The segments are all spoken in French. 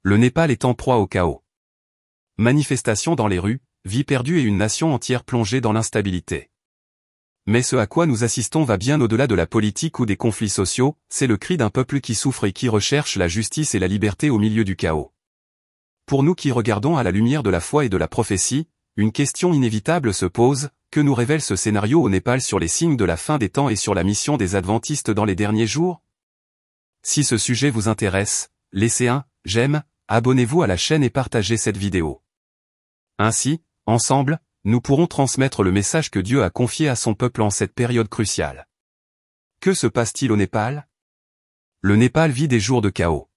Le Népal est en proie au chaos. Manifestations dans les rues, vie perdue et une nation entière plongée dans l'instabilité. Mais ce à quoi nous assistons va bien au-delà de la politique ou des conflits sociaux, c'est le cri d'un peuple qui souffre et qui recherche la justice et la liberté au milieu du chaos. Pour nous qui regardons à la lumière de la foi et de la prophétie, une question inévitable se pose, que nous révèle ce scénario au Népal sur les signes de la fin des temps et sur la mission des adventistes dans les derniers jours? Si ce sujet vous intéresse, laissez un j'aime, abonnez-vous à la chaîne et partagez cette vidéo. Ainsi, ensemble, nous pourrons transmettre le message que Dieu a confié à son peuple en cette période cruciale. Que se passe-t-il au Népal? Le Népal vit des jours de chaos.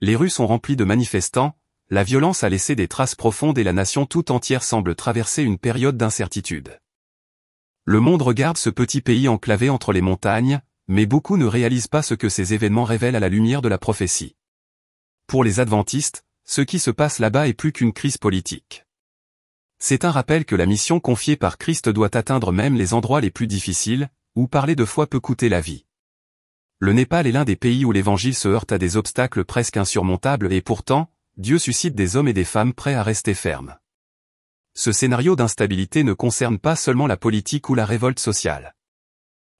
Les rues sont remplies de manifestants, la violence a laissé des traces profondes et la nation tout entière semble traverser une période d'incertitude. Le monde regarde ce petit pays enclavé entre les montagnes, mais beaucoup ne réalisent pas ce que ces événements révèlent à la lumière de la prophétie. Pour les adventistes, ce qui se passe là-bas est plus qu'une crise politique. C'est un rappel que la mission confiée par Christ doit atteindre même les endroits les plus difficiles, où parler de foi peut coûter la vie. Le Népal est l'un des pays où l'évangile se heurte à des obstacles presque insurmontables et pourtant, Dieu suscite des hommes et des femmes prêts à rester fermes. Ce scénario d'instabilité ne concerne pas seulement la politique ou la révolte sociale.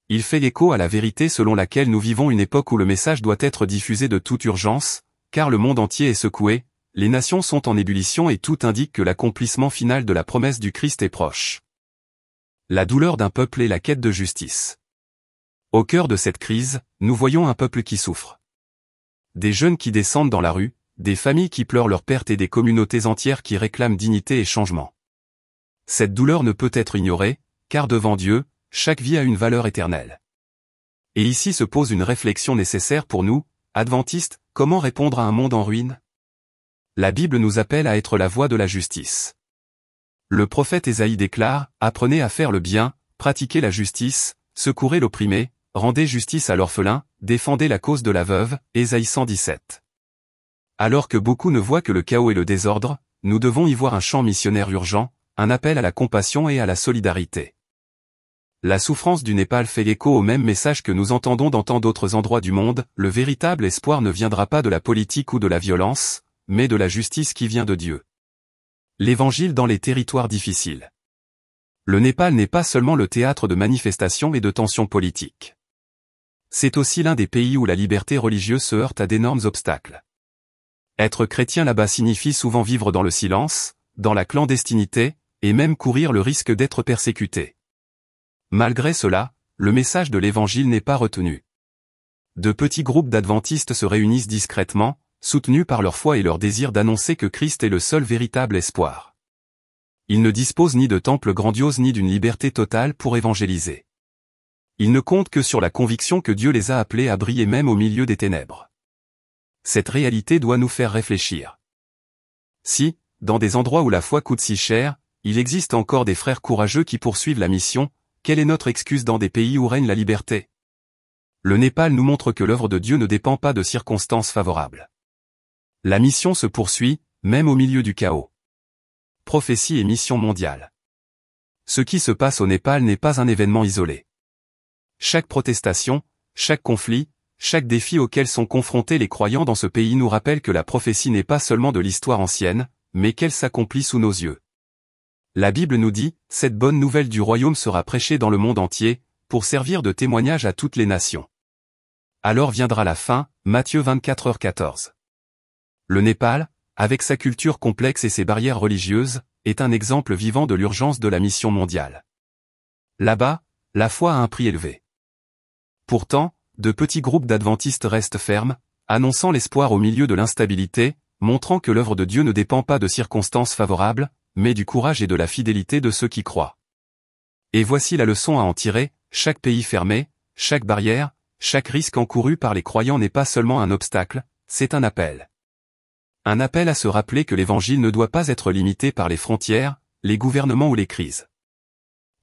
Il fait écho à la vérité selon laquelle nous vivons une époque où le message doit être diffusé de toute urgence, car le monde entier est secoué, les nations sont en ébullition et tout indique que l'accomplissement final de la promesse du Christ est proche. La douleur d'un peuple et la quête de justice. Au cœur de cette crise, nous voyons un peuple qui souffre. Des jeunes qui descendent dans la rue, des familles qui pleurent leur perte et des communautés entières qui réclament dignité et changement. Cette douleur ne peut être ignorée, car devant Dieu, chaque vie a une valeur éternelle. Et ici se pose une réflexion nécessaire pour nous, adventistes, comment répondre à un monde en ruine? La Bible nous appelle à être la voix de la justice. Le prophète Ésaïe déclare, « Apprenez à faire le bien, pratiquez la justice, secourez l'opprimé, rendez justice à l'orphelin, défendez la cause de la veuve. » Ésaïe 117. Alors que beaucoup ne voient que le chaos et le désordre, nous devons y voir un chant missionnaire urgent, un appel à la compassion et à la solidarité. La souffrance du Népal fait écho au même message que nous entendons dans tant d'autres endroits du monde, le véritable espoir ne viendra pas de la politique ou de la violence, mais de la justice qui vient de Dieu. L'Évangile dans les territoires difficiles. Le Népal n'est pas seulement le théâtre de manifestations et de tensions politiques. C'est aussi l'un des pays où la liberté religieuse se heurte à d'énormes obstacles. Être chrétien là-bas signifie souvent vivre dans le silence, dans la clandestinité, et même courir le risque d'être persécuté. Malgré cela, le message de l'Évangile n'est pas retenu. De petits groupes d'adventistes se réunissent discrètement, soutenus par leur foi et leur désir d'annoncer que Christ est le seul véritable espoir. Ils ne disposent ni de temples grandioses ni d'une liberté totale pour évangéliser. Ils ne comptent que sur la conviction que Dieu les a appelés à briller même au milieu des ténèbres. Cette réalité doit nous faire réfléchir. Si, dans des endroits où la foi coûte si cher, il existe encore des frères courageux qui poursuivent la mission, quelle est notre excuse dans des pays où règne la liberté? Le Népal nous montre que l'œuvre de Dieu ne dépend pas de circonstances favorables. La mission se poursuit, même au milieu du chaos. Prophétie et mission mondiale. Ce qui se passe au Népal n'est pas un événement isolé. Chaque protestation, chaque conflit, chaque défi auquel sont confrontés les croyants dans ce pays nous rappelle que la prophétie n'est pas seulement de l'histoire ancienne, mais qu'elle s'accomplit sous nos yeux. La Bible nous dit, cette bonne nouvelle du royaume sera prêchée dans le monde entier, pour servir de témoignage à toutes les nations. Alors viendra la fin, Matthieu 24h14. Le Népal, avec sa culture complexe et ses barrières religieuses, est un exemple vivant de l'urgence de la mission mondiale. Là-bas, la foi a un prix élevé. Pourtant, de petits groupes d'adventistes restent fermes, annonçant l'espoir au milieu de l'instabilité, montrant que l'œuvre de Dieu ne dépend pas de circonstances favorables, mais du courage et de la fidélité de ceux qui croient. Et voici la leçon à en tirer, chaque pays fermé, chaque barrière, chaque risque encouru par les croyants n'est pas seulement un obstacle, c'est un appel. Un appel à se rappeler que l'Évangile ne doit pas être limité par les frontières, les gouvernements ou les crises.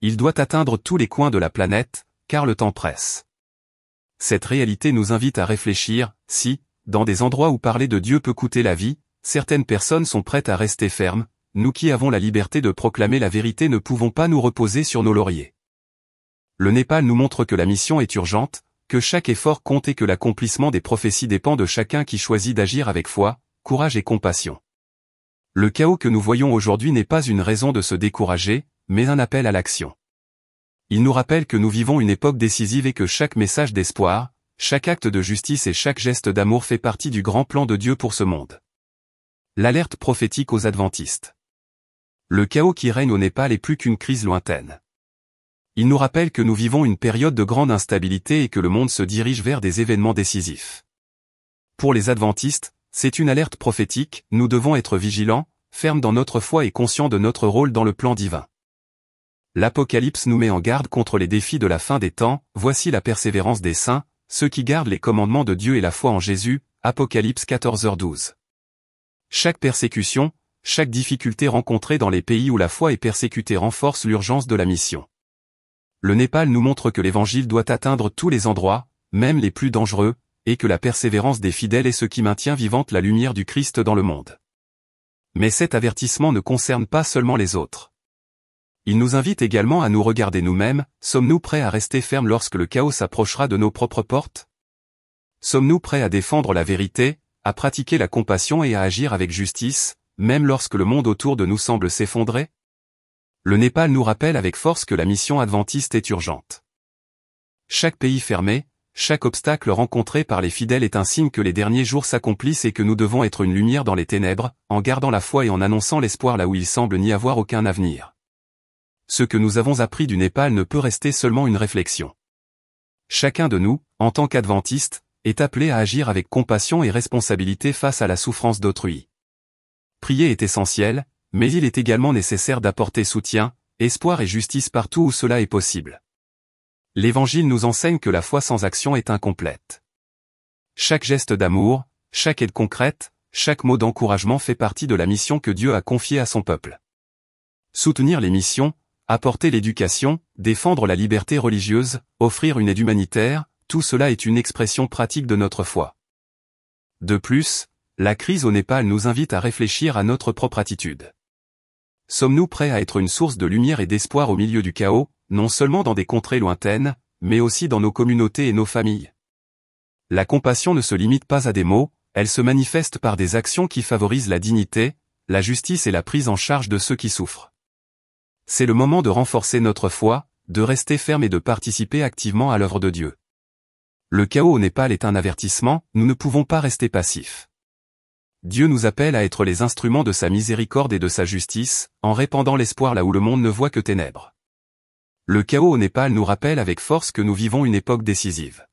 Il doit atteindre tous les coins de la planète, car le temps presse. Cette réalité nous invite à réfléchir, si, dans des endroits où parler de Dieu peut coûter la vie, certaines personnes sont prêtes à rester fermes, nous qui avons la liberté de proclamer la vérité ne pouvons pas nous reposer sur nos lauriers. Le Népal nous montre que la mission est urgente, que chaque effort compte et que l'accomplissement des prophéties dépend de chacun qui choisit d'agir avec foi, courage et compassion. Le chaos que nous voyons aujourd'hui n'est pas une raison de se décourager, mais un appel à l'action. Il nous rappelle que nous vivons une époque décisive et que chaque message d'espoir, chaque acte de justice et chaque geste d'amour fait partie du grand plan de Dieu pour ce monde. L'alerte prophétique aux adventistes. Le chaos qui règne au Népal est plus qu'une crise lointaine. Il nous rappelle que nous vivons une période de grande instabilité et que le monde se dirige vers des événements décisifs. Pour les adventistes, c'est une alerte prophétique, nous devons être vigilants, fermes dans notre foi et conscients de notre rôle dans le plan divin. L'Apocalypse nous met en garde contre les défis de la fin des temps, voici la persévérance des saints, ceux qui gardent les commandements de Dieu et la foi en Jésus, Apocalypse 14h12. Chaque persécution, chaque difficulté rencontrée dans les pays où la foi est persécutée renforce l'urgence de la mission. Le Népal nous montre que l'Évangile doit atteindre tous les endroits, même les plus dangereux, et que la persévérance des fidèles est ce qui maintient vivante la lumière du Christ dans le monde. Mais cet avertissement ne concerne pas seulement les autres. Il nous invite également à nous regarder nous-mêmes, sommes-nous prêts à rester fermes lorsque le chaos s'approchera de nos propres portes? Sommes-nous prêts à défendre la vérité, à pratiquer la compassion et à agir avec justice, même lorsque le monde autour de nous semble s'effondrer? Le Népal nous rappelle avec force que la mission adventiste est urgente. Chaque pays fermé, chaque obstacle rencontré par les fidèles est un signe que les derniers jours s'accomplissent et que nous devons être une lumière dans les ténèbres, en gardant la foi et en annonçant l'espoir là où il semble n'y avoir aucun avenir. Ce que nous avons appris du Népal ne peut rester seulement une réflexion. Chacun de nous, en tant qu'adventiste, est appelé à agir avec compassion et responsabilité face à la souffrance d'autrui. Prier est essentiel, mais il est également nécessaire d'apporter soutien, espoir et justice partout où cela est possible. L'Évangile nous enseigne que la foi sans action est incomplète. Chaque geste d'amour, chaque aide concrète, chaque mot d'encouragement fait partie de la mission que Dieu a confiée à son peuple. Soutenir les missions, apporter l'éducation, défendre la liberté religieuse, offrir une aide humanitaire, tout cela est une expression pratique de notre foi. De plus, la crise au Népal nous invite à réfléchir à notre propre attitude. Sommes-nous prêts à être une source de lumière et d'espoir au milieu du chaos, non seulement dans des contrées lointaines, mais aussi dans nos communautés et nos familles? La compassion ne se limite pas à des mots, elle se manifeste par des actions qui favorisent la dignité, la justice et la prise en charge de ceux qui souffrent. C'est le moment de renforcer notre foi, de rester ferme et de participer activement à l'œuvre de Dieu. Le chaos au Népal est un avertissement, nous ne pouvons pas rester passifs. Dieu nous appelle à être les instruments de sa miséricorde et de sa justice, en répandant l'espoir là où le monde ne voit que ténèbres. Le chaos au Népal nous rappelle avec force que nous vivons une époque décisive.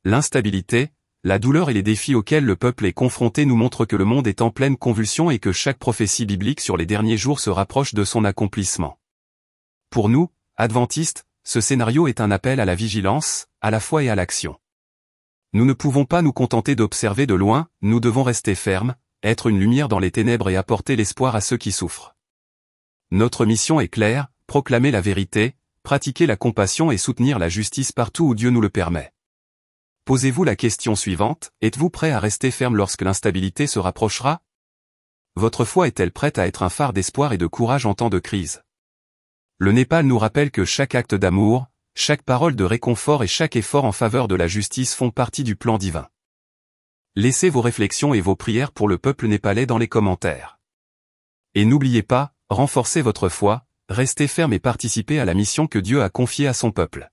L'instabilité, la douleur et les défis auxquels le peuple est confronté nous montrent que le monde est en pleine convulsion et que chaque prophétie biblique sur les derniers jours se rapproche de son accomplissement. Pour nous, adventistes, ce scénario est un appel à la vigilance, à la foi et à l'action. Nous ne pouvons pas nous contenter d'observer de loin, nous devons rester fermes, être une lumière dans les ténèbres et apporter l'espoir à ceux qui souffrent. Notre mission est claire, proclamer la vérité, pratiquer la compassion et soutenir la justice partout où Dieu nous le permet. Posez-vous la question suivante, êtes-vous prêt à rester ferme lorsque l'instabilité se rapprochera? Votre foi est-elle prête à être un phare d'espoir et de courage en temps de crise? Le Népal nous rappelle que chaque acte d'amour, chaque parole de réconfort et chaque effort en faveur de la justice font partie du plan divin. Laissez vos réflexions et vos prières pour le peuple népalais dans les commentaires. Et n'oubliez pas, renforcez votre foi, restez ferme et participez à la mission que Dieu a confiée à son peuple.